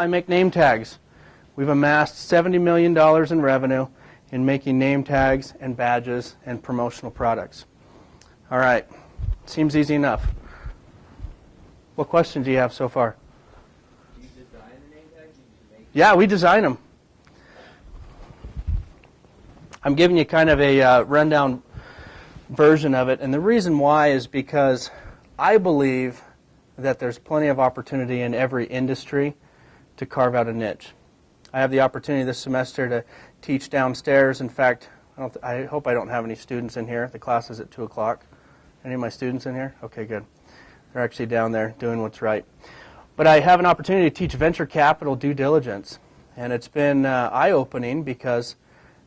I make name tags. We've amassed $70 million in revenue in making name tags and badges and promotional products. All right, seems easy enough. What questions do you have so far? Do you design the name tags? Yeah, we design them. I'm giving you kind of a rundown version of it, and the reason why is because I believe that there's plenty of opportunity in every industry to carve out a niche. I have the opportunity this semester to teach downstairs. In fact, I hope I don't have any students in here. The class is at 2 o'clock. Any of my students in here? Okay, good. They're actually down there doing what's right. But I have an opportunity to teach venture capital due diligence, and it's been eye-opening because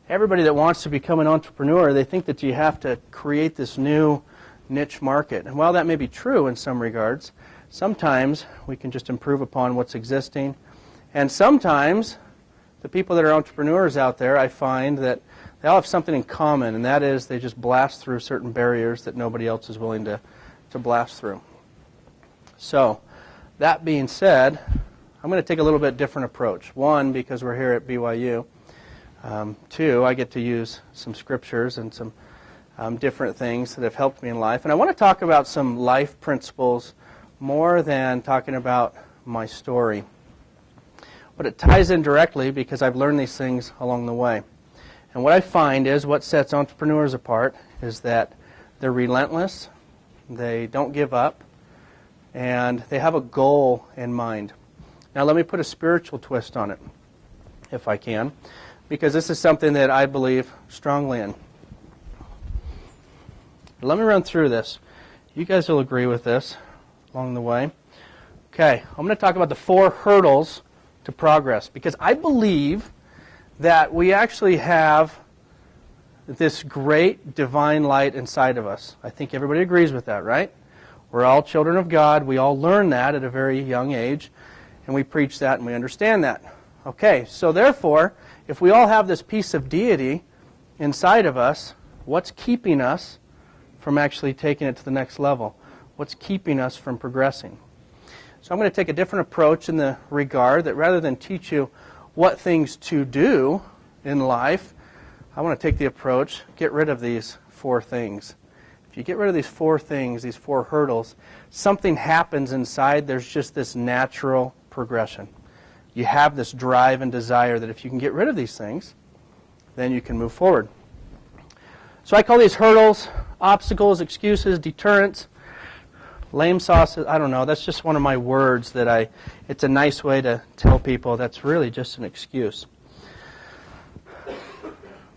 everybody that wants to become an entrepreneur, they think that you have to create this new niche market. And while that may be true in some regards, sometimes we can just improve upon what's existing. And sometimes the people that are entrepreneurs out there, I find that they all have something in common, and that is they just blast through certain barriers that nobody else is willing to blast through. So, that being said, I'm going to take a little bit different approach. One, because we're here at BYU. Two, I get to use some scriptures and some different things that have helped me in life. And I want to talk about some life principles more than talking about my story. But it ties in directly because I've learned these things along the way. And what I find is what sets entrepreneurs apart is that they're relentless, they don't give up, and they have a goal in mind. Now let me put a spiritual twist on it, if I can, because this is something that I believe strongly in. Let me run through this. You guys will agree with this along the way. Okay, I'm going to talk about the 4 hurdles to progress, because I believe that we actually have this great divine light inside of us. I think everybody agrees with that, right? We're all children of God. We all learn that at a very young age, and we preach that and we understand that. Okay, so therefore, if we all have this piece of deity inside of us, what's keeping us from actually taking it to the next level? What's keeping us from progressing? So I'm going to take a different approach in the regard that rather than teach you what things to do in life, I want to take the approach, get rid of these 4 things. If you get rid of these 4 things, these 4 hurdles, something happens inside. There's just this natural progression. You have this drive and desire that if you can get rid of these things, then you can move forward. So I call these hurdles, obstacles, excuses, deterrents, lame sauces. I don't know. That's just one of my words that it's a nice way to tell people that's really just an excuse.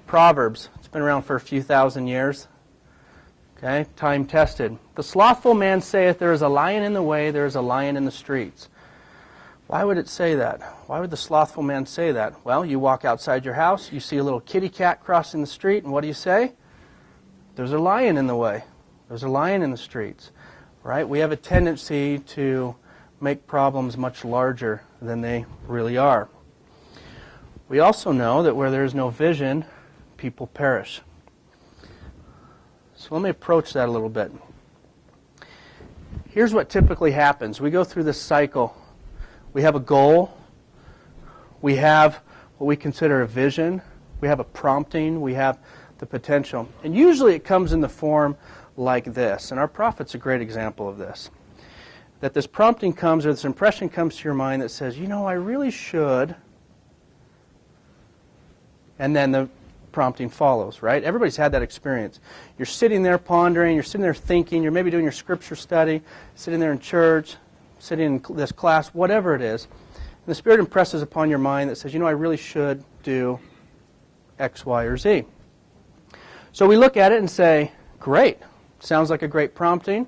Proverbs. It's been around for a few thousand years. Okay, time tested. The slothful man saith, there is a lion in the way, there is a lion in the streets. Why would it say that? Why would the slothful man say that? Well, you walk outside your house, you see a little kitty cat crossing the street, and what do you say? There's a lion in the way. There's a lion in the streets. Right? We have a tendency to make problems much larger than they really are. We also know that where there is no vision, people perish. So let me approach that a little bit. Here's what typically happens. We go through this cycle. We have a goal. We have what we consider a vision. We have a prompting. We have the potential. And usually it comes in the form like this. And our prophet's a great example of this. That this prompting comes, or this impression comes to your mind that says, you know, I really should. And then the prompting follows, right? Everybody's had that experience. You're sitting there pondering, you're sitting there thinking, you're maybe doing your scripture study, sitting there in church, sitting in this class, whatever it is. And the Spirit impresses upon your mind that says, you know, I really should do X, Y, or Z. So we look at it and say, great. Sounds like a great prompting.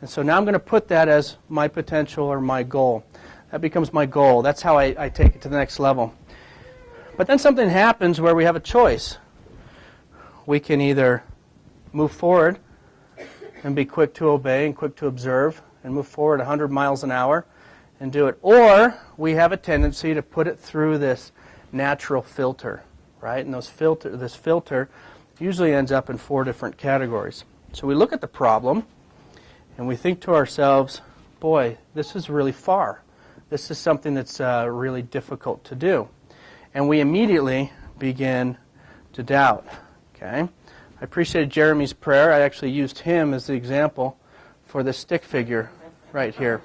And so now I'm going to put that as my potential or my goal. That becomes my goal. That's how I take it to the next level. But then something happens where we have a choice. We can either move forward and be quick to obey and quick to observe and move forward 100 miles an hour and do it. Or we have a tendency to put it through this natural filter, right? And this filter usually ends up in 4 different categories. So we look at the problem and we think to ourselves, boy, this is really far. This is something that's really difficult to do. And we immediately begin to doubt. Okay? I appreciated Jeremy's prayer. I actually used him as the example for the stick figure right here.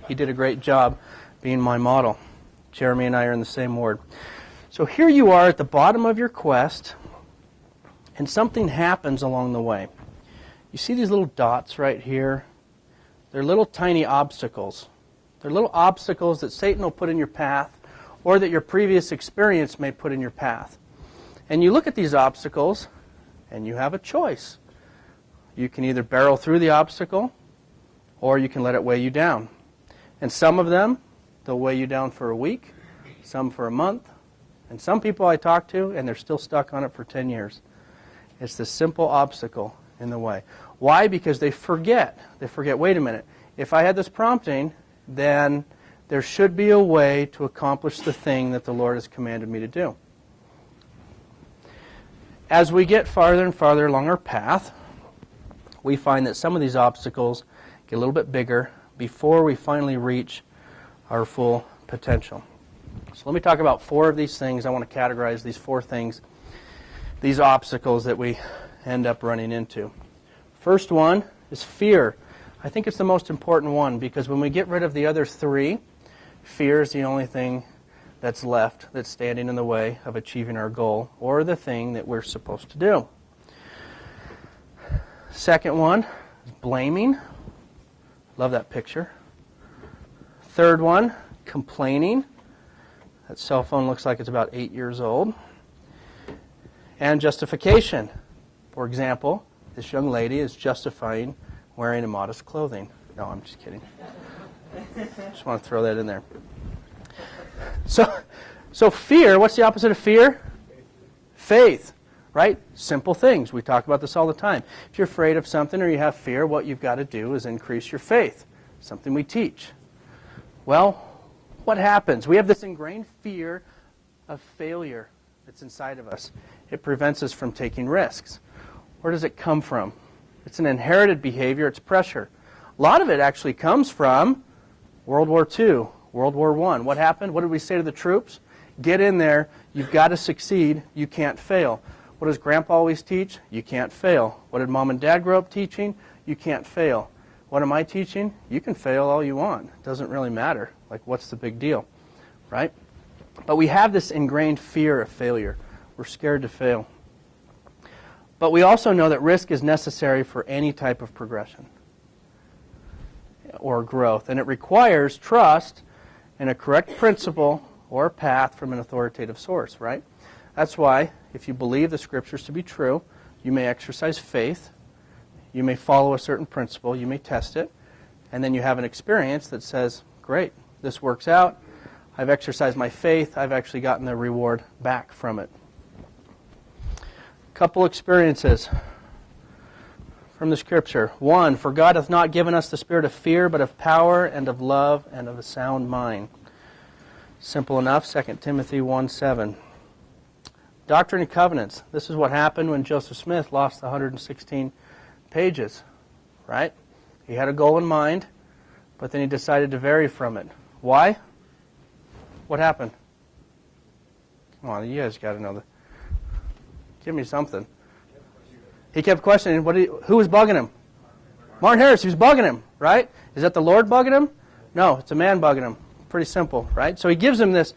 He did a great job being my model. Jeremy and I are in the same ward. So here you are at the bottom of your quest, and something happens along the way. You see these little dots right here? They're little tiny obstacles. They're little obstacles that Satan will put in your path, or that your previous experience may put in your path. And you look at these obstacles, and you have a choice. You can either barrel through the obstacle, or you can let it weigh you down. And some of them, they'll weigh you down for a week, some for a month, and some people I talk to, and they're still stuck on it for 10 years. It's the simple obstacle in the way. Why? Because they forget. They forget, wait a minute, if I had this prompting, then there should be a way to accomplish the thing that the Lord has commanded me to do. As we get farther and farther along our path, we find that some of these obstacles get a little bit bigger before we finally reach our full potential. So let me talk about 4 of these things. I want to categorize these 4 things, these obstacles that we end up running into. First one is fear. I think it's the most important one because when we get rid of the other 3, fear is the only thing that's left that's standing in the way of achieving our goal or the thing that we're supposed to do. Second one is blaming. Love that picture. Third one, complaining. That cell phone looks like it's about 8 years old. And justification. For example, this young lady is justifying wearing immodest clothing. No, I'm just kidding. Just want to throw that in there. So fear, what's the opposite of fear? Faith, right? Simple things. We talk about this all the time. If you're afraid of something or you have fear, what you've got to do is increase your faith. Something we teach. Well, what happens? We have this ingrained fear of failure that's inside of us. It prevents us from taking risks. Where does it come from? It's an inherited behavior. It's pressure. A lot of it actually comes from World War II, World War I. What happened? What did we say to the troops? Get in there. You've got to succeed. You can't fail. What does Grandpa always teach? You can't fail. What did Mom and Dad grow up teaching? You can't fail. What am I teaching? You can fail all you want. It doesn't really matter. Like, what's the big deal, right? But we have this ingrained fear of failure. We're scared to fail. But we also know that risk is necessary for any type of progression or growth. And it requires trust in a correct principle or path from an authoritative source, right? That's why, if you believe the Scriptures to be true, you may exercise faith, you may follow a certain principle, you may test it, and then you have an experience that says, great, this works out, I've exercised my faith, I've actually gotten the reward back from it. Couple experiences from the Scripture. 1, for God hath not given us the spirit of fear, but of power and of love and of a sound mind. Simple enough, 2 Timothy 1:7. Doctrine and Covenants. This is what happened when Joseph Smith lost the 116 pages, right? He had a goal in mind, but then he decided to vary from it. Why? What happened? Come on, you guys got to know that. Give me something. He kept questioning, who was bugging him? Martin Harris, he was bugging him, right? Is that the Lord bugging him? No, it's a man bugging him. Pretty simple, right? So he gives him this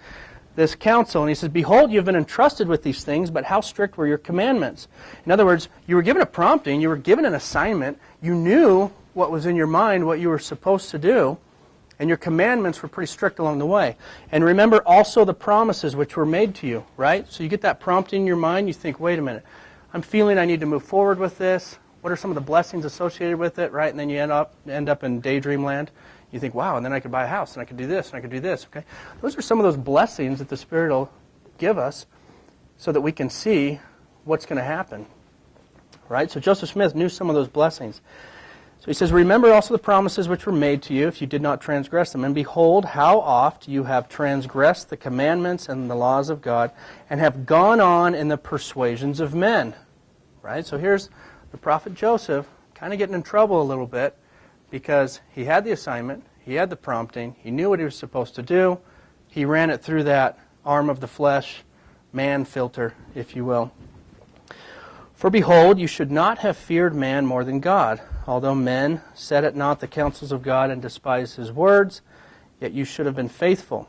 counsel, and he says, behold, you have been entrusted with these things, but how strict were your commandments? In other words, you were given a prompting, you were given an assignment, you knew what was in your mind, what you were supposed to do, and your commandments were pretty strict along the way. And remember also the promises which were made to you, right? So you get that prompting in your mind, you think, wait a minute, I'm feeling I need to move forward with this. What are some of the blessings associated with it, right? And then you end up in daydream land. You think, wow, and then I could buy a house, and I could do this, and I could do this, okay? Those are some of those blessings that the Spirit will give us so that we can see what's going to happen, right? So Joseph Smith knew some of those blessings. So he says, remember also the promises which were made to you if you did not transgress them. And behold, how oft you have transgressed the commandments and the laws of God and have gone on in the persuasions of men. Right? So here's the prophet Joseph kind of getting in trouble a little bit because he had the assignment, He had the prompting. He knew what he was supposed to do. He ran it through that arm of the flesh, man filter, if you will. For behold, you should not have feared man more than God. Although men set at naught the counsels of God and despise his words, yet you should have been faithful.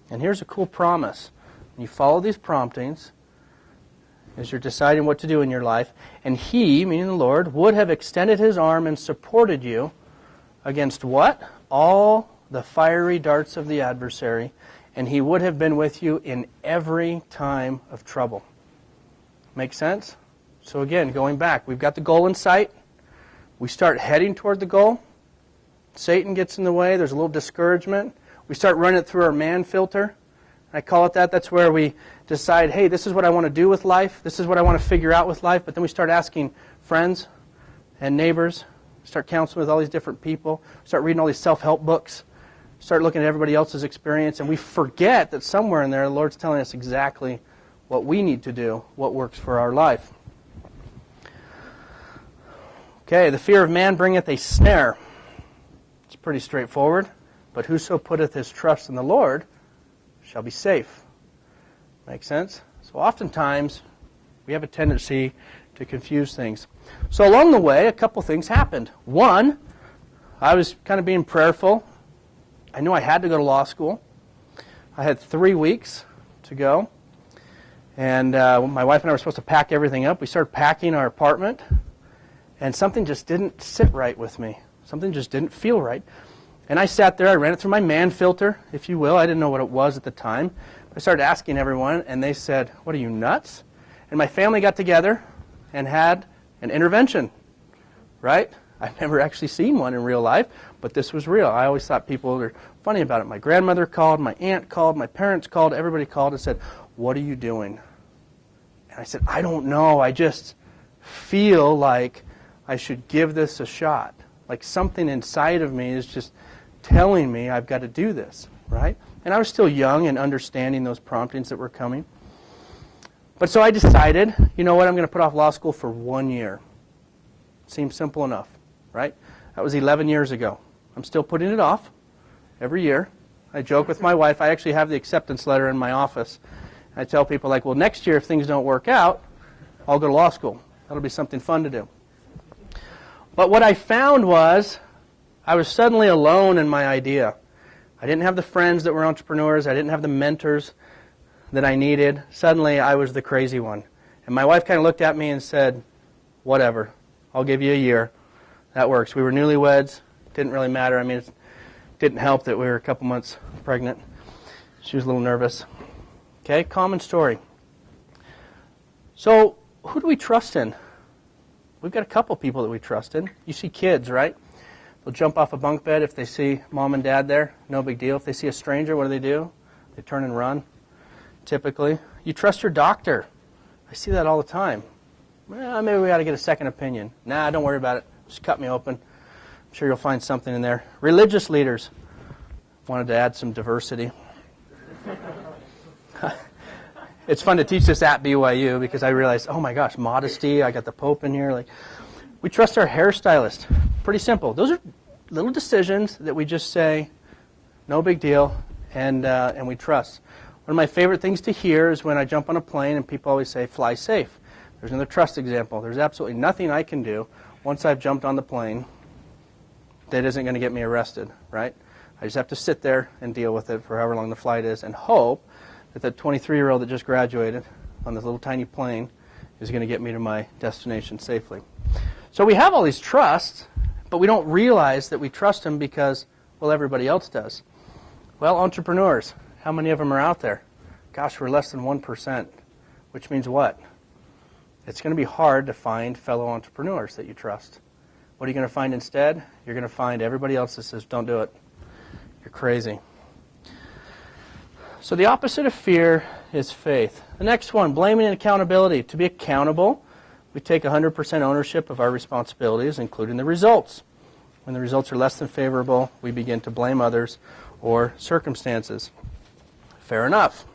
And here's a cool promise. When you follow these promptings, as you're deciding what to do in your life, and he, meaning the Lord, would have extended his arm and supported you against what? All the fiery darts of the adversary, and he would have been with you in every time of trouble. Make sense? So again, going back, we've got the goal in sight. We start heading toward the goal. Satan gets in the way. There's a little discouragement. We start running it through our man filter. I call it that. That's where we decide, hey, this is what I want to do with life. This is what I want to figure out with life. But then we start asking friends and neighbors. Start counseling with all these different people. Start reading all these self-help books. Start looking at everybody else's experience. And we forget that somewhere in there, the Lord's telling us exactly what we need to do, what works for our life. Okay, the fear of man bringeth a snare. It's pretty straightforward. But whoso putteth his trust in the Lord shall be safe. Make sense? So oftentimes, we have a tendency to confuse things. So along the way, a couple things happened. One, I was kind of being prayerful. I knew I had to go to law school. I had 3 weeks to go. And my wife and I were supposed to pack everything up. We started packing our apartment. And something just didn't sit right with me. Something just didn't feel right. And I sat there, I ran it through my man filter, if you will. I didn't know what it was at the time. I started asking everyone, and they said, what are you, nuts? And my family got together and had an intervention, right? I've never actually seen one in real life, but this was real. I always thought people were funny about it. My grandmother called, my aunt called, my parents called, everybody called and said, what are you doing? And I said, I don't know. I just feel like I should give this a shot. Like something inside of me is just telling me I've got to do this, right? And I was still young and understanding those promptings that were coming. But so I decided, you know what, I'm going to put off law school for 1 year. Seems simple enough, right? That was 11 years ago. I'm still putting it off every year. I joke with my wife. I actually have the acceptance letter in my office. I tell people, like, well, next year if things don't work out, I'll go to law school. That'll be something fun to do. But what I found was I was suddenly alone in my idea. I didn't have the friends that were entrepreneurs. I didn't have the mentors that I needed. Suddenly, I was the crazy one. And my wife kind of looked at me and said, whatever, I'll give you a year. That works. We were newlyweds. Didn't really matter. I mean, it didn't help that we were a couple months pregnant. She was a little nervous. Okay, common story. So, who do we trust in? We've got a couple people that we trust in. You see kids, right? They'll jump off a bunk bed if they see mom and dad there. No big deal. If they see a stranger, what do? They turn and run, typically. You trust your doctor. I see that all the time. Well, maybe we ought to get a second opinion. Nah, don't worry about it. Just cut me open. I'm sure you'll find something in there. Religious leaders. Wanted to add some diversity. It's fun to teach this at BYU because I realized, oh my gosh, modesty. I got the Pope in here. Like, we trust our hairstylist. Pretty simple. Those are little decisions that we just say, no big deal, and we trust. One of my favorite things to hear is when I jump on a plane and people always say, fly safe. There's another trust example. There's absolutely nothing I can do once I've jumped on the plane that isn't going to get me arrested, right? I just have to sit there and deal with it for however long the flight is and hope that the 23-year-old that just graduated on this little tiny plane is going to get me to my destination safely. So we have all these trusts, but we don't realize that we trust them because, well, everybody else does. Well, entrepreneurs, how many of them are out there? Gosh, we're less than 1%, which means what? It's going to be hard to find fellow entrepreneurs that you trust. What are you going to find instead? You're going to find everybody else that says, don't do it. You're crazy. So the opposite of fear is faith. The next one, blaming and accountability. To be accountable, we take 100% ownership of our responsibilities, including the results. When the results are less than favorable, we begin to blame others or circumstances. Fair enough.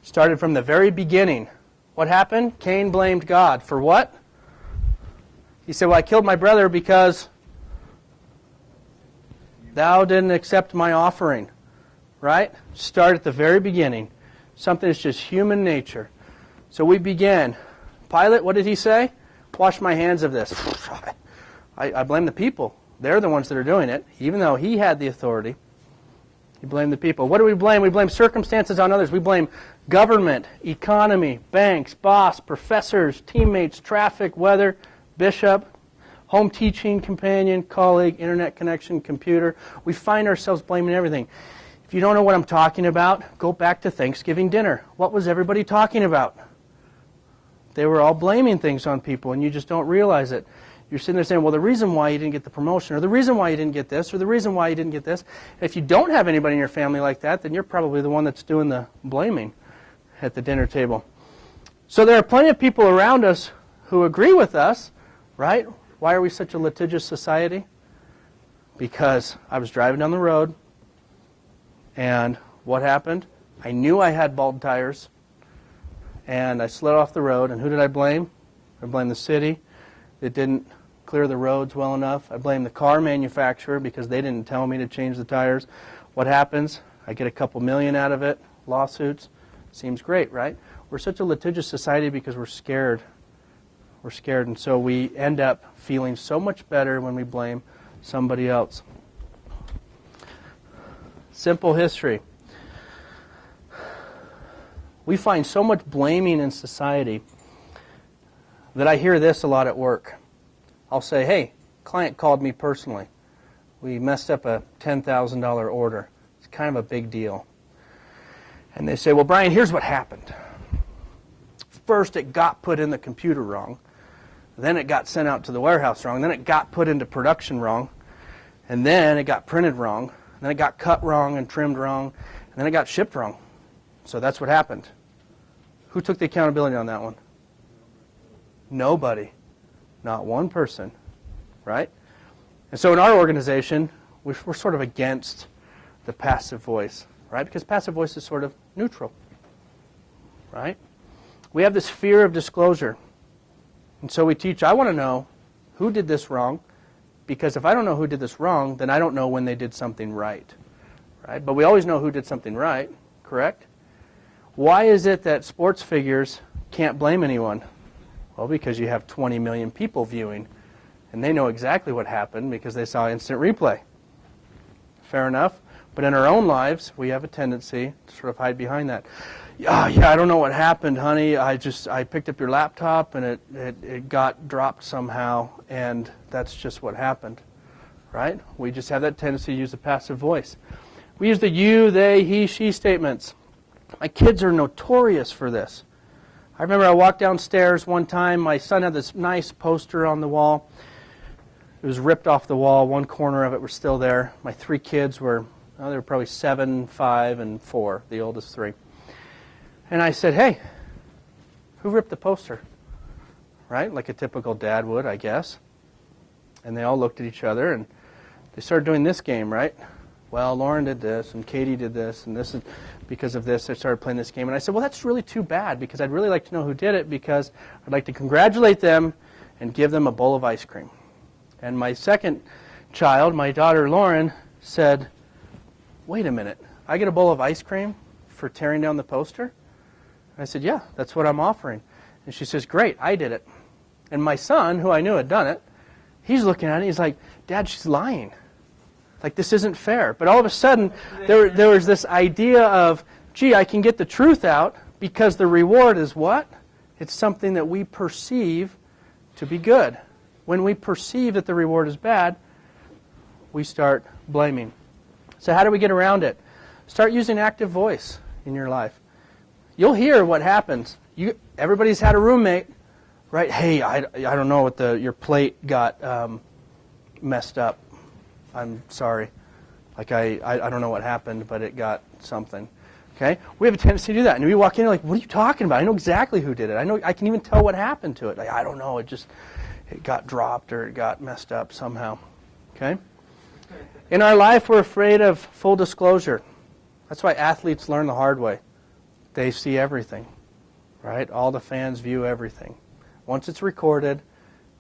Started from the very beginning. What happened? Cain blamed God. For what? He said, well, I killed my brother because Thou didn't accept my offering. Right? Start at the very beginning. Something that's just human nature. So we began. Pilate, what did he say? Wash my hands of this. I blame the people. They're the ones that are doing it. Even though he had the authority, he blamed the people. What do we blame? We blame circumstances on others. We blame government, economy, banks, boss, professors, teammates, traffic, weather, bishop, home teaching, companion, colleague, internet connection, computer. We find ourselves blaming everything. If you don't know what I'm talking about, go back to Thanksgiving dinner. What was everybody talking about? They were all blaming things on people, and you just don't realize it. You're sitting there saying, well, the reason why you didn't get the promotion, or the reason why you didn't get this, or the reason why you didn't get this. If you don't have anybody in your family like that, then you're probably the one that's doing the blaming at the dinner table. So there are plenty of people around us who agree with us, right? Why are we such a litigious society? Because I was driving down the road, and what happened? I knew I had bald tires, and I slid off the road, and who did I blame? I blamed the city that didn't clear the roads well enough. I blame the car manufacturer because they didn't tell me to change the tires. What happens? I get a couple million out of it, lawsuits. Seems great, right? We're such a litigious society because we're scared. We're scared, and so we end up feeling so much better when we blame somebody else. Simple history. We find so much blaming in society that I hear this a lot at work. I'll say, hey, client called me personally. We messed up a $10,000 order. It's kind of a big deal. And they say, well, Bryan, here's what happened. First, it got put in the computer wrong. Then it got sent out to the warehouse wrong. Then it got put into production wrong. And then it got printed wrong. And then it got cut wrong and trimmed wrong. And then it got shipped wrong. So that's what happened. Who took the accountability on that one? Nobody. Not one person. Right? And so in our organization, we're sort of against the passive voice. Right? Because passive voice is sort of neutral. Right? We have this fear of disclosure. And so we teach, I want to know who did this wrong, because if I don't know who did this wrong, then I don't know when they did something right. Right? But we always know who did something right, correct? Why is it that sports figures can't blame anyone? Well, because you have 20 million people viewing, and they know exactly what happened because they saw instant replay. Fair enough? But in our own lives, we have a tendency to sort of hide behind that. Yeah, I don't know what happened, honey. I picked up your laptop and it got dropped somehow, and that's just what happened, right? We just have that tendency to use the passive voice. We use the you, they, he, she statements. My kids are notorious for this. I remember I walked downstairs one time. My son had this nice poster on the wall. It was ripped off the wall. One corner of it was still there. My three kids were, they were probably 7, 5, and 4, the oldest 3. And I said, hey, who ripped the poster? Right? Like a typical dad would, I guess. And they all looked at each other, and they started doing this game, right? Well, Lauren did this, and Katie did this, and this is because of this. They started playing this game. And I said, well, that's really too bad, because I'd really like to know who did it, because I'd like to congratulate them and give them a bowl of ice cream. And my second child, my daughter Lauren, said, wait a minute, I get a bowl of ice cream for tearing down the poster? I said, yeah, that's what I'm offering. And she says, great, I did it. And my son, who I knew had done it, he's looking at it, he's like, Dad, she's lying. Like, this isn't fair. But all of a sudden, there was this idea of, gee, I can get the truth out because the reward is what? It's something that we perceive to be good. When we perceive that the reward is bad, we start blaming. So how do we get around it? Start using active voice in your life. You'll hear what happens. Everybody's had a roommate, right? Hey, I don't know what your plate got messed up. I'm sorry. Like I don't know what happened, but it got something. Okay? We have a tendency to do that. And we walk in and like, what are you talking about? I know exactly who did it. I can even tell what happened to it. Like, I don't know. It got dropped or it got messed up somehow. Okay? In our life, we're afraid of full disclosure. That's why athletes learn the hard way. They see everything, right? All the fans view everything. Once it's recorded,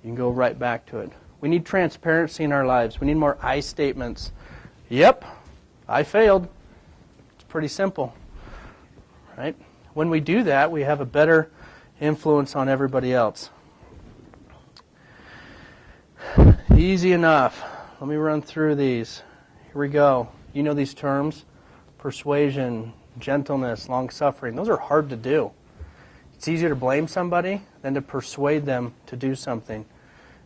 you can go right back to it. We need transparency in our lives. We need more I statements Yep, I failed. It's pretty simple, right? When we do that, we have a better influence on everybody else. Easy enough. Let me run through these. Here we go. You know these terms: persuasion, gentleness, long-suffering. Those are hard to do. It's easier to blame somebody than to persuade them to do something.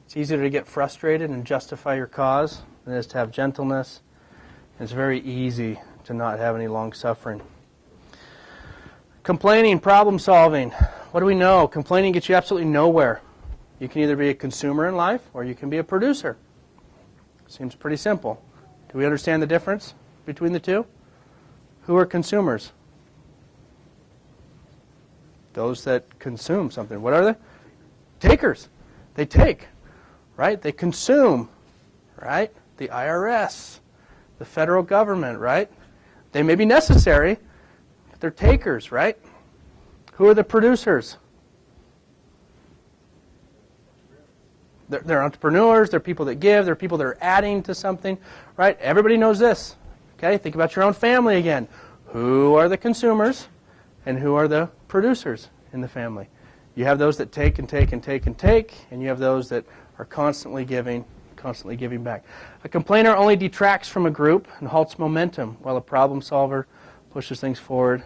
It's easier to get frustrated and justify your cause than it is to have gentleness. It's very easy to not have any long-suffering. Complaining, problem solving. What do we know? Complaining gets you absolutely nowhere. You can either be a consumer in life or you can be a producer. Seems pretty simple. Do we understand the difference between the two? Who are consumers? Those that consume something. What are they? Takers. They take, right? They consume, right? The IRS, the federal government, right? They may be necessary, but they're takers, right? Who are the producers? They're entrepreneurs, they're people that give, they're people that are adding to something, right? Everybody knows this, okay? Think about your own family again. Who are the consumers and who are the producers in the family? You have those that take and take and take and take, and you have those that are constantly giving back. A complainer only detracts from a group and halts momentum, while a problem solver pushes things forward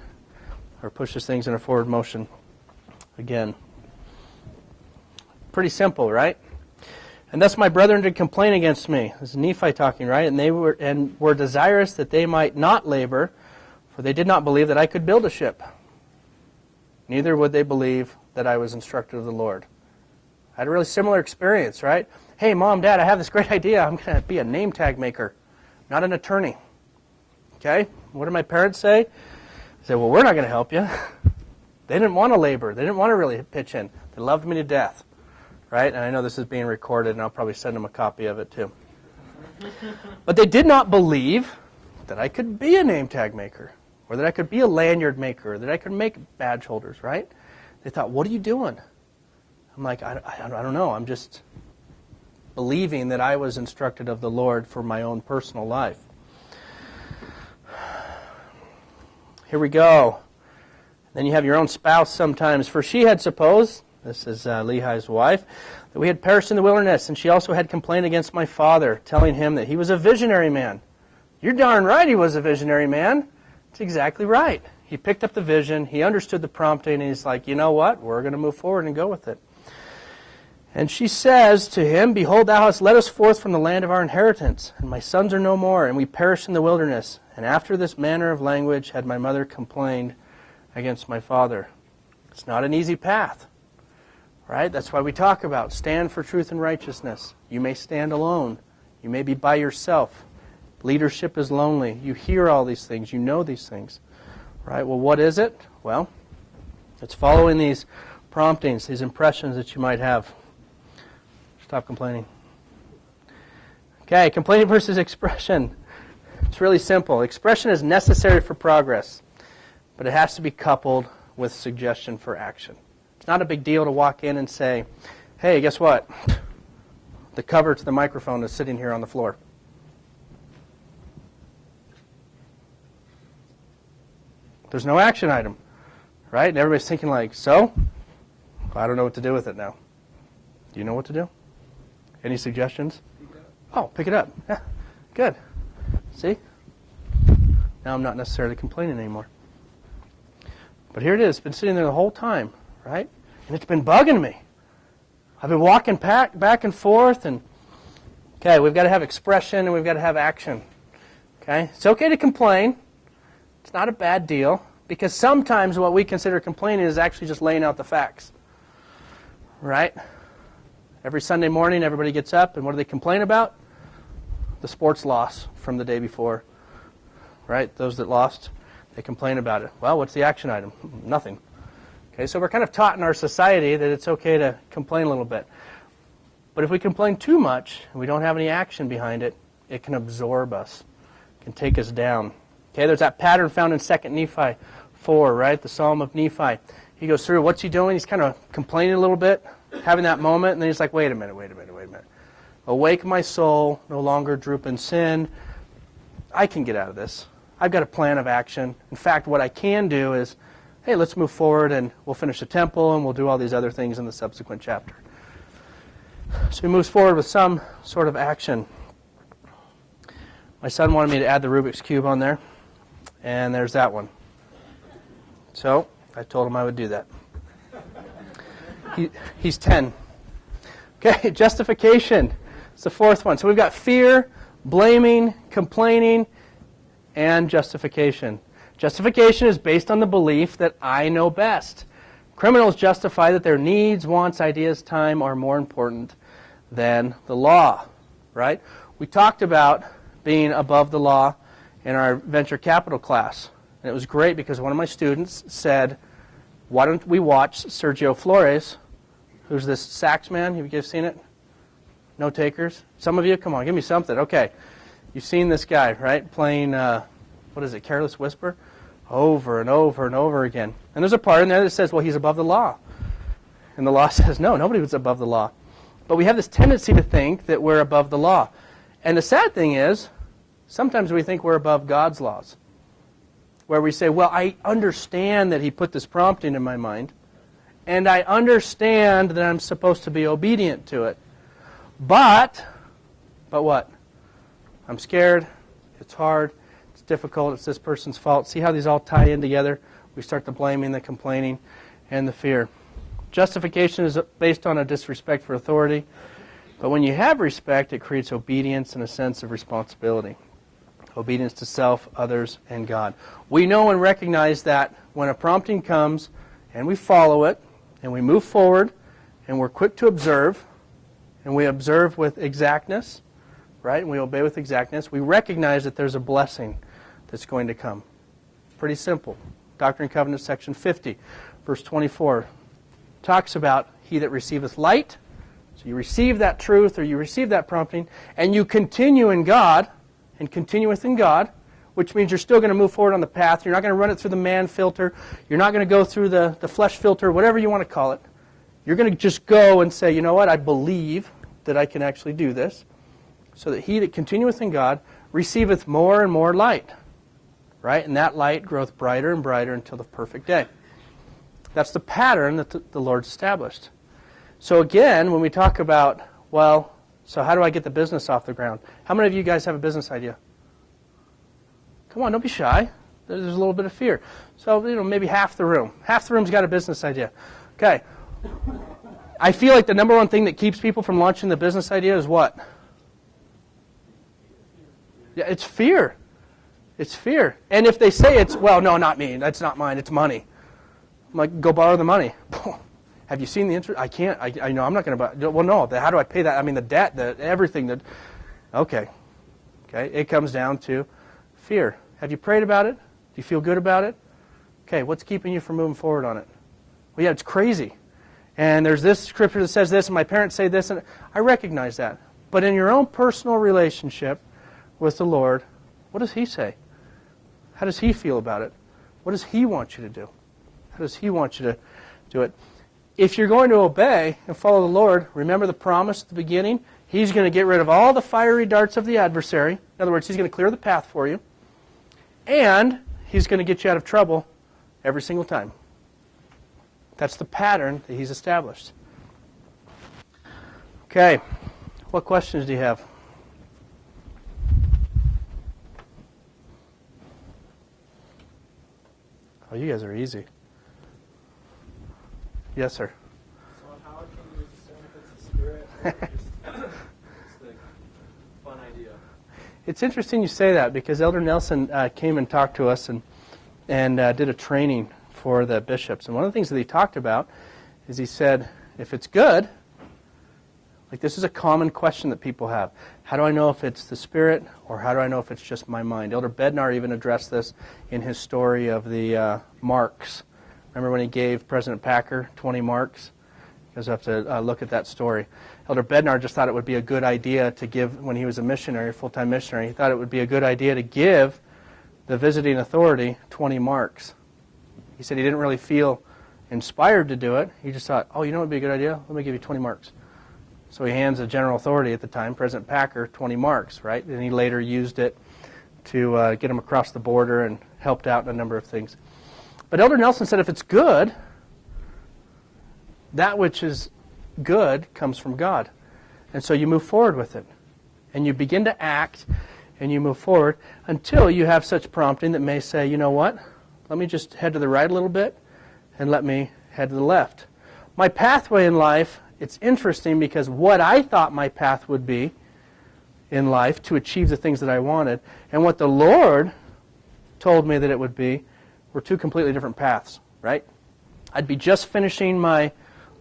or pushes things in a forward motion. Again, pretty simple, right? And thus my brethren did complain against me. This is Nephi talking, right? And they were desirous that they might not labor, for they did not believe that I could build a ship. Neither would they believe that I was instructed of the Lord. I had a really similar experience, right? Hey, Mom, Dad, I have this great idea. I'm going to be a name tag maker, not an attorney. Okay? What did my parents say? They said, well, we're not going to help you. They didn't want to labor. They didn't want to really pitch in. They loved me to death. Right? And I know this is being recorded, and I'll probably send them a copy of it too. But they did not believe that I could be a name tag maker, or that I could be a lanyard maker, or that I could make badge holders, right? They thought, what are you doing? I'm like, I don't know. I'm just believing that I was instructed of the Lord for my own personal life. Here we go. Then you have your own spouse sometimes. For she had supposed, this is Lehi's wife, that we had perished in the wilderness, and she also had complained against my father, telling him that he was a visionary man. You're darn right he was a visionary man. It's exactly right. He picked up the vision, he understood the prompting, and he's like, you know what? We're going to move forward and go with it. And she says to him, behold, thou hast led us forth from the land of our inheritance, and my sons are no more, and we perish in the wilderness. And after this manner of language had my mother complained against my father. It's not an easy path. Right? That's why we talk about stand for truth and righteousness. You may stand alone. You may be by yourself. Leadership is lonely. You hear all these things. You know these things. Right? Well, what is it? Well, it's following these promptings, these impressions that you might have. Stop complaining. Okay, complaining versus expression. It's really simple. Expression is necessary for progress, but it has to be coupled with suggestion for action. It's not a big deal to walk in and say, hey, guess what? The cover to the microphone is sitting here on the floor. There's no action item, right? And everybody's thinking like, so? I don't know what to do with it now. Do you know what to do? Any suggestions? Oh, pick it up. Yeah, good. See? Now I'm not necessarily complaining anymore. But here it is. It's been sitting there the whole time, right? And it's been bugging me. I've been walking back and forth, and okay, we've got to have expression and we've got to have action. Okay? It's okay to complain. It's not a bad deal, because sometimes what we consider complaining is actually just laying out the facts. Right? Every Sunday morning, everybody gets up, and what do they complain about? The sports loss from the day before. Right? Those that lost, they complain about it. Well, what's the action item? Nothing. Okay, so we're kind of taught in our society that it's okay to complain a little bit. But if we complain too much, and we don't have any action behind it, it can absorb us. It can take us down. Okay, there's that pattern found in 2 Nephi 4, right? The Psalm of Nephi. He goes through, what's he doing? He's kind of complaining a little bit, having that moment, and then he's like, wait a minute. Awake my soul, no longer droop in sin. I can get out of this. I've got a plan of action. In fact, what I can do is, hey, let's move forward and we'll finish the temple and we'll do all these other things in the subsequent chapter. So he moves forward with some sort of action. My son wanted me to add the Rubiks Cube on there, and there's that one. So I told him I would do that. He's 10. Okay, justification. It's the fourth one. So we've got fear, blaming, complaining, and justification. Justification is based on the belief that I know best. Criminals justify that their needs, wants, ideas, time are more important than the law, right? We talked about being above the law in our venture capital class. And it was great because one of my students said, why don't we watch Sergio Flores, who's this sax man? Have you guys seen it? No takers? Some of you? Come on, give me something. Okay. You've seen this guy, right? Playing, what is it, Careless Whisper? Over and over and over again. And there's a part in there that says, well, he's above the law. And the law says, no, nobody was above the law. But we have this tendency to think that we're above the law. And the sad thing is, sometimes we think we're above God's laws. Where we say, well, I understand that he put this prompting in my mind, and I understand that I'm supposed to be obedient to it. But what? I'm scared, it's hard, it's difficult, it's this person's fault. See how these all tie in together? We start the blaming, the complaining, and the fear. Justification is based on a disrespect for authority. But when you have respect, it creates obedience and a sense of responsibility. Obedience to self, others, and God. We know and recognize that when a prompting comes and we follow it and we move forward and we're quick to observe and we observe with exactness, right? And we obey with exactness, we recognize that there's a blessing that's going to come. Pretty simple. Doctrine and Covenants, section 50, verse 24, talks about he that receiveth light. So you receive that truth or you receive that prompting and you continue in God and continue within God, which means you're still going to move forward on the path. You're not going to run it through the man filter. You're not going to go through the flesh filter, whatever you want to call it. You're going to just go and say, you know what, I believe that I can actually do this, so that he that continueth in God receiveth more and more light, right? And that light groweth brighter and brighter until the perfect day. That's the pattern that the Lord's established. So again, when we talk about, well, so how do I get the business off the ground? How many of you guys have a business idea? Come on, don't be shy. There's a little bit of fear. So, maybe half the room. Half the room's got a business idea. Okay. I feel like the number one thing that keeps people from launching the business idea is what? Yeah, it's fear. It's fear. And if they say it's, well, no, not me. That's not mine. It's money. I'm like, go borrow the money. Have you seen the interest? I can't. I know I'm not going to buy. Well, no. How do I pay that? I mean, the debt, everything. Okay. It comes down to fear. Have you prayed about it? Do you feel good about it? Okay. What's keeping you from moving forward on it? Well, yeah, it's crazy. And there's this scripture that says this, and my parents say this, and I recognize that. But in your own personal relationship with the Lord, what does He say? How does He feel about it? What does He want you to do? How does He want you to do it? If you're going to obey and follow the Lord, remember the promise at the beginning. He's going to get rid of all the fiery darts of the adversary. In other words, He's going to clear the path for you. And He's going to get you out of trouble every single time. That's the pattern that He's established. Okay. What questions do you have? Oh, you guys are easy. Yes, sir. So how can you discern if it's a spirit or just a fun idea? It's interesting you say that because Elder Nelson came and talked to us and did a training for the bishops. And one of the things that he talked about is he said, if it's good, like this is a common question that people have. How do I know if it's the Spirit or how do I know if it's just my mind? Elder Bednar even addressed this in his story of the marks. Remember when he gave President Packer 20 marks? You guys have to look at that story. Elder Bednar just thought it would be a good idea to give, when he was a missionary, full-time missionary, he thought it would be a good idea to give the visiting authority 20 marks. He said he didn't really feel inspired to do it. He just thought, oh, you know what would be a good idea? Let me give you 20 marks. So he hands the general authority at the time, President Packer, 20 marks, right? And he later used it to get them across the border and helped out in a number of things. But Elder Nelson said if it's good, that which is good comes from God. And so you move forward with it. And you begin to act and you move forward until you have such prompting that may say, you know what, let me just head to the right a little bit and let me head to the left. My pathway in life, it's interesting because what I thought my path would be in life to achieve the things that I wanted and what the Lord told me that it would be were two completely different paths, right? I'd be just finishing my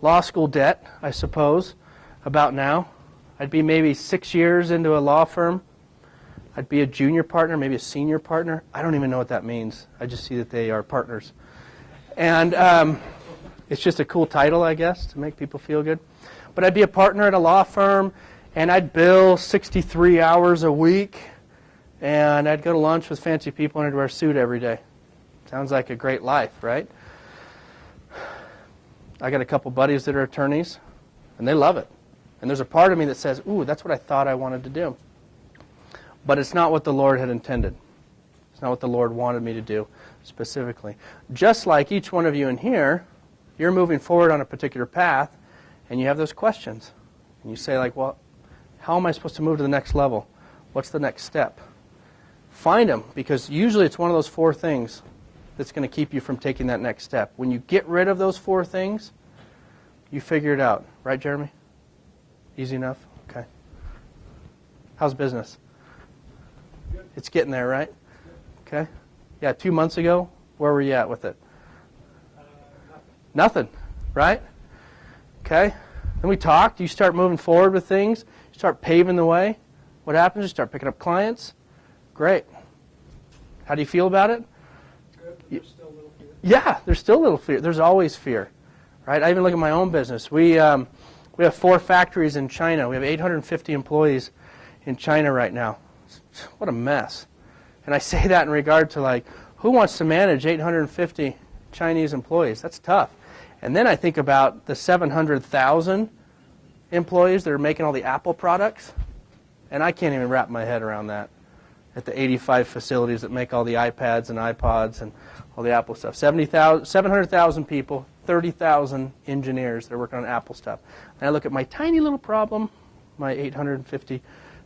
law school debt, I suppose, about now. I'd be maybe 6 years into a law firm. I'd be a junior partner, maybe a senior partner. I don't even know what that means. I just see that they are partners. And it's just a cool title, I guess, to make people feel good. But I'd be a partner at a law firm, and I'd bill 63 hours a week, and I'd go to lunch with fancy people, and I'd wear a suit every day. Sounds like a great life, right? I got a couple buddies that are attorneys, and they love it. And there's a part of me that says, ooh, that's what I thought I wanted to do. But it's not what the Lord had intended. It's not what the Lord wanted me to do specifically. Just like each one of you in here, you're moving forward on a particular path, and you have those questions. And you say, like, well, how am I supposed to move to the next level? What's the next step? Find them, because usually it's one of those four things that's going to keep you from taking that next step. When you get rid of those four things, you figure it out. Right, Jeremy? Easy enough? Okay. How's business? Good. It's getting there, right? Okay. Yeah, 2 months ago, where were you at with it? Nothing, right? Okay. Then we talked. You start moving forward with things. You start paving the way. What happens? You start picking up clients. Great. How do you feel about it? Good. There's still a little fear. Yeah, there's still a little fear. There's always fear, right? I even look at my own business. We have 4 factories in China. We have 850 employees in China right now. What a mess. And I say that in regard to, like, who wants to manage 850 Chinese employees? That's tough. And then I think about the 700,000 employees that are making all the Apple products, and I can't even wrap my head around that at the 85 facilities that make all the iPads and iPods and all the Apple stuff. 700,000 people, 30,000 engineers that are working on Apple stuff. And I look at my tiny little problem, my 850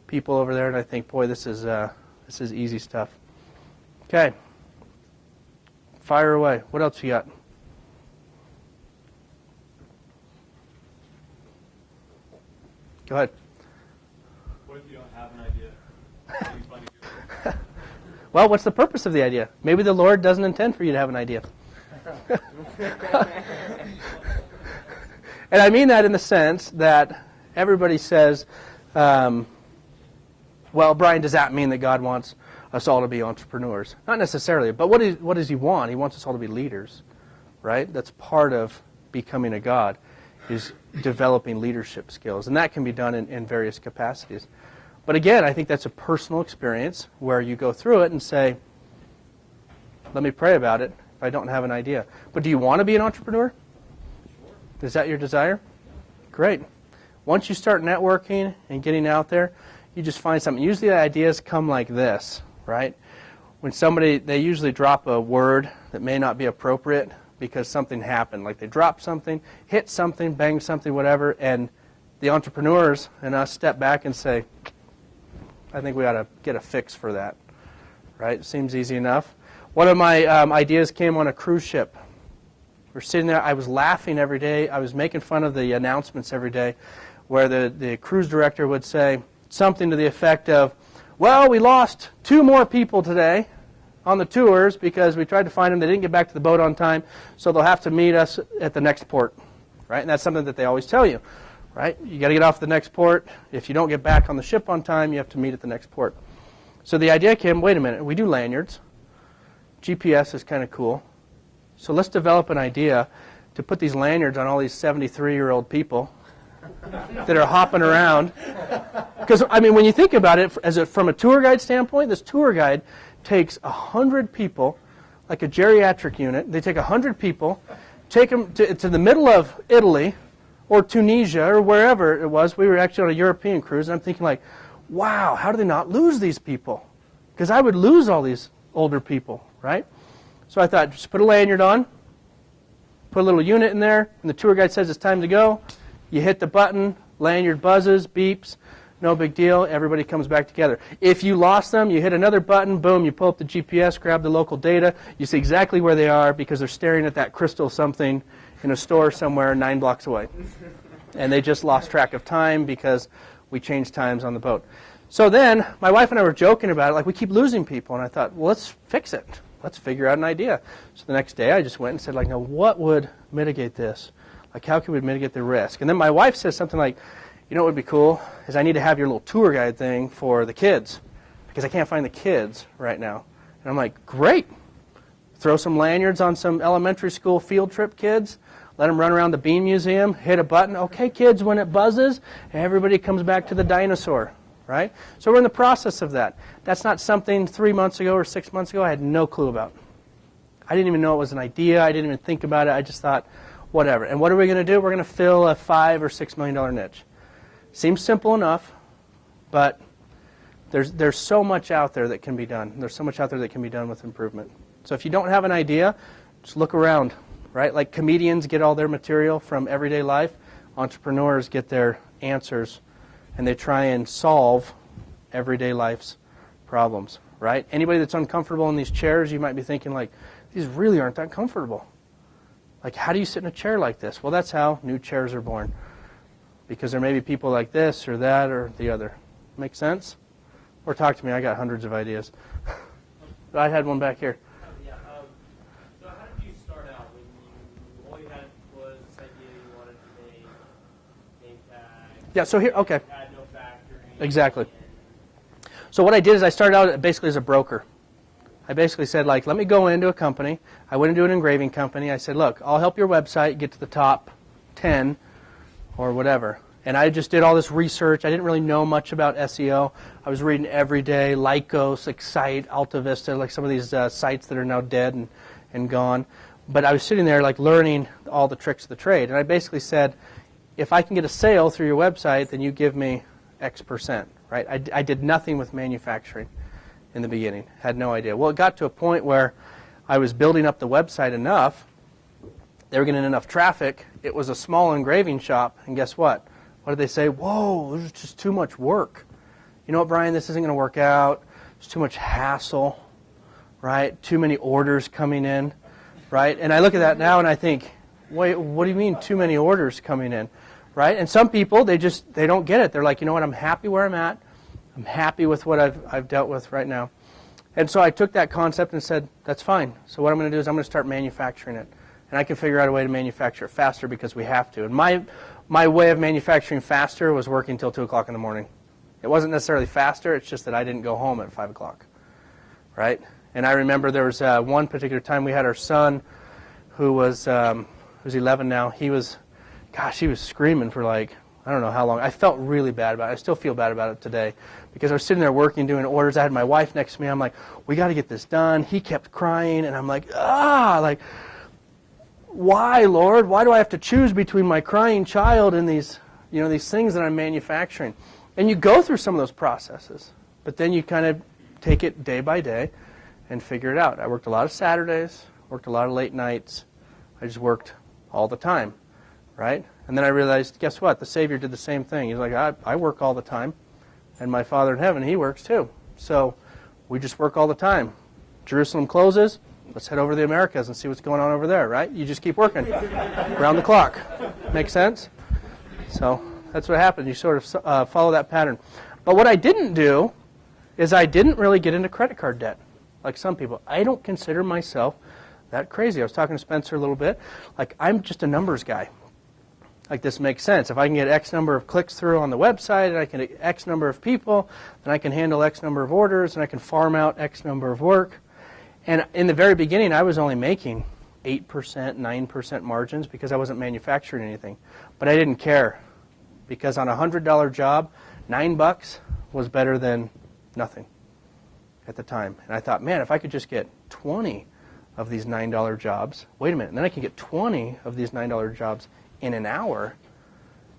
people over there, and I think, boy, this is easy stuff. Okay. Fire away. What else you got? Go ahead. What if you don't have an idea? How do you find a good one? Well, what's the purpose of the idea? Maybe the Lord doesn't intend for you to have an idea. And I mean that in the sense that everybody says, well, Bryan, does that mean that God wants us all to be entrepreneurs? Not necessarily, but what does He want? He wants us all to be leaders, right? That's part of becoming a God, is developing leadership skills. And that can be done in various capacities. But again, I think that's a personal experience where you go through it and say, let me pray about it if I don't have an idea. But do you want to be an entrepreneur? Sure. Is that your desire? Great. Once you start networking and getting out there, you just find something. Usually the ideas come like this, right? When they usually drop a word that may not be appropriate because something happened. Like they drop something, hit something, bang something, whatever, and the entrepreneurs and us step back and say, I think we ought to get a fix for that, right? Seems easy enough. One of my ideas came on a cruise ship. We're sitting there. I was laughing every day. I was making fun of the announcements every day where the cruise director would say something to the effect of, well, we lost 2 more people today on the tours because we tried to find them. They didn't get back to the boat on time, so they'll have to meet us at the next port, right? And that's something that they always tell you, right? You got to get off the next port. If you don't get back on the ship on time, you have to meet at the next port. So the idea came, wait a minute, we do lanyards. GPS is kind of cool. So let's develop an idea to put these lanyards on all these 73-year-old people that are hopping around. Because, I mean, when you think about it, from a tour guide standpoint, this tour guide takes 100 people, like a geriatric unit. They take 100 people, take them to the middle of Italy or Tunisia or wherever it was. We were actually on a European cruise, and I'm thinking like, wow, how do they not lose these people? because I would lose all these older people, right? So I thought, just put a lanyard on, put a little unit in there, and the tour guide says it's time to go. You hit the button, lanyard buzzes, beeps, no big deal, everybody comes back together. If you lost them, you hit another button, boom, you pull up the GPS, grab the local data, you see exactly where they are because they're staring at that crystal something in a store somewhere 9 blocks away. And they just lost track of time because we changed times on the boat. So then, my wife and I were joking about it, like we keep losing people, and I thought, well, let's fix it. Let's figure out an idea. So the next day I just went and said, like, now what would mitigate this? Like, how can we mitigate the risk? And then my wife says something like, you know what would be cool is I need to have your little tour guide thing for the kids because I can't find the kids right now. And I'm like, great. Throw some lanyards on some elementary school field trip kids. Let them run around the Bean Museum. Hit a button. Okay, kids, when it buzzes, everybody comes back to the dinosaur, right? So we're in the process of that. That's not something 3 months ago or 6 months ago I had no clue about. I didn't even know it was an idea. I didn't even think about it. I just thought, whatever. And what are we going to do? We're going to fill a $5 or $6 million niche. Seems simple enough, but there's so much out there that can be done. There's so much out there that can be done with improvement. So if you don't have an idea, just look around, right? Like comedians get all their material from everyday life. Entrepreneurs get their answers, and they try and solve everyday life's problems, right? Anybody that's uncomfortable in these chairs, you might be thinking, like, these really aren't that comfortable. Like, how do you sit in a chair like this? Well, that's how new chairs are born. Because there may be people like this or that or the other. Make sense? Or talk to me. I got hundreds of ideas. I had one back here. Yeah. So how did you start out when all you had was this idea you wanted to make name tags? Yeah, so here, okay. You had no factory. Exactly. So what I did is I started out basically as a broker. I basically said, like, let me go into a company. I went into an engraving company. I said, look, I'll help your website get to the top 10 or whatever. And I just did all this research. I didn't really know much about SEO. I was reading every day, Lycos, Excite, Alta Vista, like some of these sites that are now dead and gone. But I was sitting there like learning all the tricks of the trade. And I basically said, if I can get a sale through your website, then you give me X percent, right? I did nothing with manufacturing in the beginning. Had no idea. Well, it got to a point where I was building up the website enough. They were getting enough traffic. It was a small engraving shop, and guess what? What did they say? Whoa, there's just too much work. You know what, Brian? This isn't going to work out. There's too much hassle, right? Too many orders coming in, right? And I look at that now and I think, wait, what do you mean too many orders coming in, right? And some people, they don't get it. They're like, you know what? I'm happy where I'm at. I'm happy with what I've dealt with right now. And so I took that concept and said, that's fine. So what I'm going to do is I'm going to start manufacturing it. And I can figure out a way to manufacture it faster because we have to. And my way of manufacturing faster was working till 2 o'clock in the morning. It wasn't necessarily faster, it's just that I didn't go home at 5 o'clock, right? And I remember there was one particular time we had our son who was 11 now. He was screaming for like, I don't know how long. I felt really bad about it. I still feel bad about it today because I was sitting there working, doing orders. I had my wife next to me. I'm like, we got to get this done. He kept crying, and I'm like, why, Lord? Why do I have to choose between my crying child and these things that I'm manufacturing? And you go through some of those processes, but then you kind of take it day by day and figure it out. I worked a lot of Saturdays, worked a lot of late nights. I just worked all the time, right? And then I realized, guess what? The Savior did the same thing. He's like, I work all the time, and my Father in heaven, He works too. So we just work all the time. Jerusalem closes. Let's head over to the Americas and see what's going on over there, right? You just keep working around the clock. Make sense? So that's what happened. You sort of follow that pattern. But what I didn't do is I didn't really get into credit card debt like some people. I don't consider myself that crazy. I was talking to Spencer a little bit. Like, I'm just a numbers guy. Like, this makes sense. If I can get X number of clicks through on the website and I can get X number of people, then I can handle X number of orders and I can farm out X number of work. And in the very beginning, I was only making 8%, 9% margins because I wasn't manufacturing anything. But I didn't care because on a $100 job, $9 was better than nothing at the time. And I thought, man, if I could just get 20 of these $9 jobs, wait a minute, and then I can get 20 of these $9 jobs in an hour,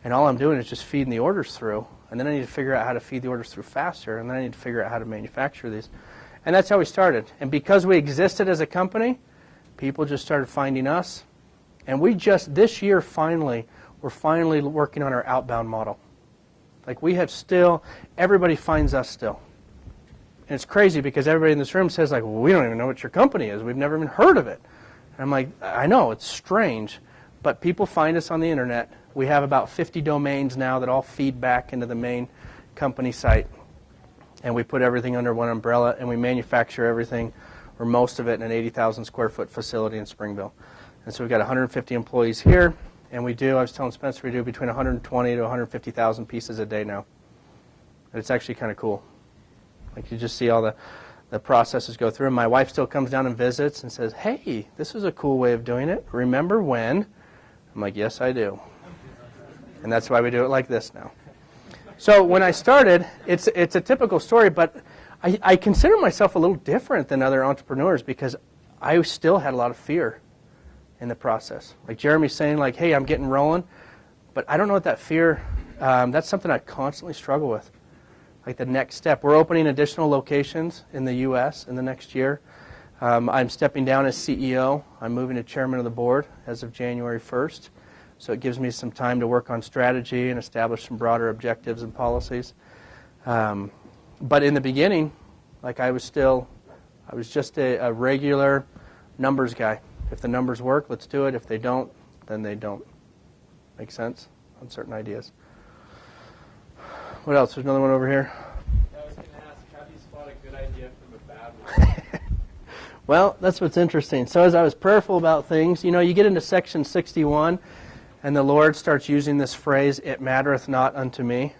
and all I'm doing is just feeding the orders through. And then I need to figure out how to feed the orders through faster, and then I need to figure out how to manufacture these. And that's how we started. And because we existed as a company, people just started finding us. And this year we're finally working on our outbound model. Like everybody finds us still. And it's crazy because everybody in this room says like, well, we don't even know what your company is. We've never even heard of it. And I'm like, I know, it's strange. But people find us on the internet. We have about 50 domains now that all feed back into the main company site. And we put everything under one umbrella, and we manufacture everything, or most of it, in an 80,000 square foot facility in Springville. And so we've got 150 employees here, and I was telling Spencer, we do between 120 to 150,000 pieces a day now. And it's actually kind of cool. Like you just see all the processes go through. And my wife still comes down and visits and says, hey, this is a cool way of doing it. Remember when? I'm like, yes, I do. And that's why we do it like this now. So when I started, it's a typical story, but I consider myself a little different than other entrepreneurs because I still had a lot of fear in the process. Like Jeremy's saying, like, hey, I'm getting rolling, but I don't know what that fear, that's something I constantly struggle with. Like the next step. We're opening additional locations in the U.S. in the next year. I'm stepping down as CEO. I'm moving to chairman of the board as of January 1st. So it gives me some time to work on strategy and establish some broader objectives and policies. But in the beginning, like I was just a regular numbers guy. If the numbers work, let's do it. If they don't, then they don't. Make sense on certain ideas. What else? There's another one over here. I was going to ask, how do you spot a good idea from a bad one? Well, that's what's interesting. So as I was prayerful about things, you get into section 61, and the Lord starts using this phrase, it mattereth not unto me.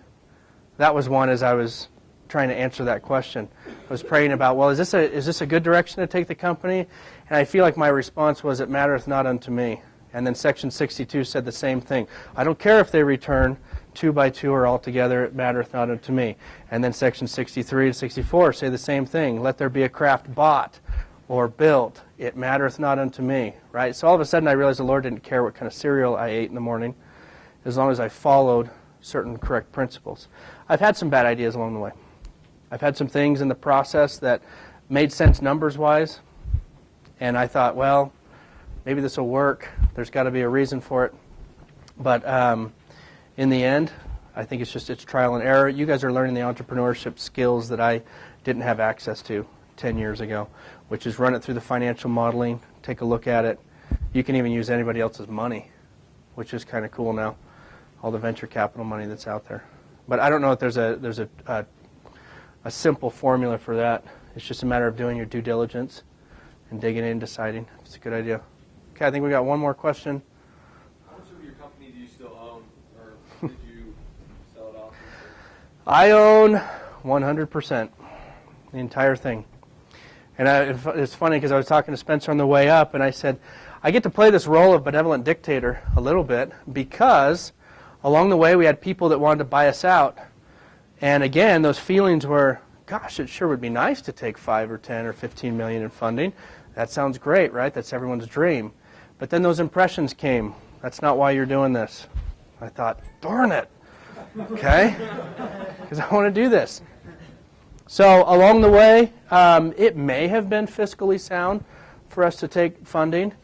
That was one as I was trying to answer that question. I was praying about, well, is this a good direction to take the company? And I feel like my response was, it mattereth not unto me. And then section 62 said the same thing. I don't care if they return 2 by 2 or all together, it mattereth not unto me. And then section 63 and 64 say the same thing. Let there be a craft bought or built, it mattereth not unto me, right? So all of a sudden I realized the Lord didn't care what kind of cereal I ate in the morning, as long as I followed certain correct principles. I've had some bad ideas along the way. I've had some things in the process that made sense numbers-wise, and I thought, well, maybe this will work. There's got to be a reason for it. But in the end, I think it's trial and error. You guys are learning the entrepreneurship skills that I didn't have access to 10 years ago, which is run it through the financial modeling, take a look at it. You can even use anybody else's money, which is kind of cool now, all the venture capital money that's out there. But I don't know if there's a simple formula for that. It's just a matter of doing your due diligence and digging in and deciding if it's a good idea. Okay, I think we got one more question. How much of your company do you still own, or did you sell it off? I own 100%, the entire thing. And it's funny because I was talking to Spencer on the way up, and I said, I get to play this role of benevolent dictator a little bit because along the way we had people that wanted to buy us out. And again, those feelings were, gosh, it sure would be nice to take 5 or 10 or 15 million in funding. That sounds great, right? That's everyone's dream. But then those impressions came. That's not why you're doing this. I thought, darn it. Okay? Because I want to do this. So along the way, it may have been fiscally sound for us to take funding.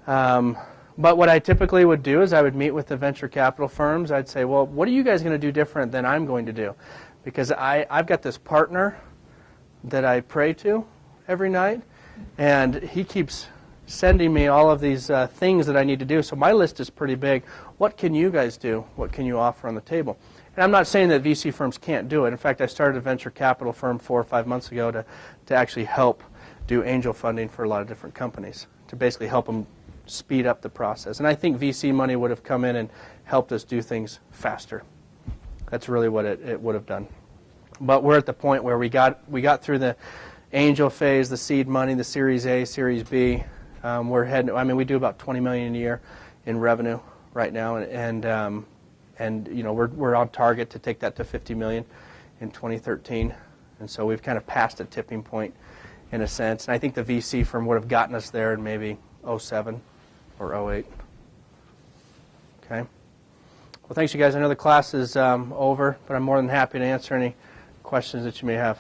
But what I typically would do is I would meet with the venture capital firms. I'd say, well, what are you guys going to do different than I'm going to do? Because I've got this partner that I pray to every night, and he keeps sending me all of these things that I need to do. So my list is pretty big. What can you guys do? What can you offer on the table? And I'm not saying that VC firms can't do it. In fact, I started a venture capital firm 4 or 5 months ago to actually help do angel funding for a lot of different companies, to basically help them speed up the process. And I think VC money would have come in and helped us do things faster. That's really what it would have done. But we're at the point where we got through the angel phase, the seed money, the Series A, Series B. We're heading. I mean, we do about $20 million a year in revenue right now, and you know we're on target to take that to $50 million in 2013. And so we've kind of passed a tipping point in a sense. And I think the VC firm would have gotten us there in maybe 07 or 08. Okay. Well, thanks, you guys. I know the class is over, but I'm more than happy to answer any questions that you may have.